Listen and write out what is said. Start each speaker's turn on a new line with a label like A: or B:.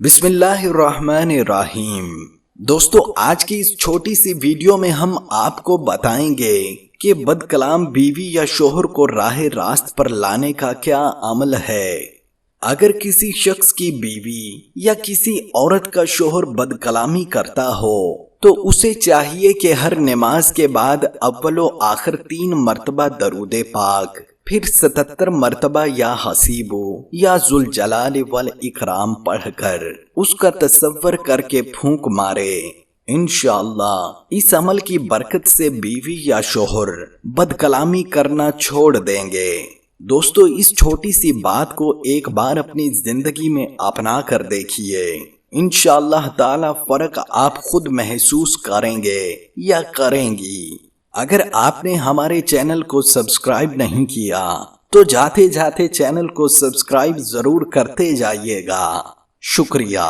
A: بسم اللہ الرحمن الرحیم۔ دوستو، آج کی اس چھوٹی سی ویڈیو میں ہم آپ کو بتائیں گے کہ بد کلام بیوی یا شوہر کو راہ راست پر لانے کا کیا عمل ہے۔ اگر کسی شخص کی بیوی یا کسی عورت کا شوہر بد کلامی کرتا ہو تو اسے چاہیے کہ ہر نماز کے بعد اول و آخر 3 مرتبہ درود پاک، پھر 77 مرتبہ یا حسیبو یا ذوالجلال والاکرام پڑھ کر اس کا تصور کر کے پھونک مارے۔ انشاءاللہ اس عمل کی برکت سے بیوی یا شوہر بد کلامی کرنا چھوڑ دیں گے۔ دوستو، اس چھوٹی سی بات کو ایک بار اپنی زندگی میں اپنا کر دیکھیے، انشاءاللہ تعالی فرق آپ خود محسوس کریں گے یا کریں گی۔ اگر آپ نے ہمارے چینل کو سبسکرائب نہیں کیا تو جاتے جاتے چینل کو سبسکرائب ضرور کرتے جائیے گا۔ شکریہ۔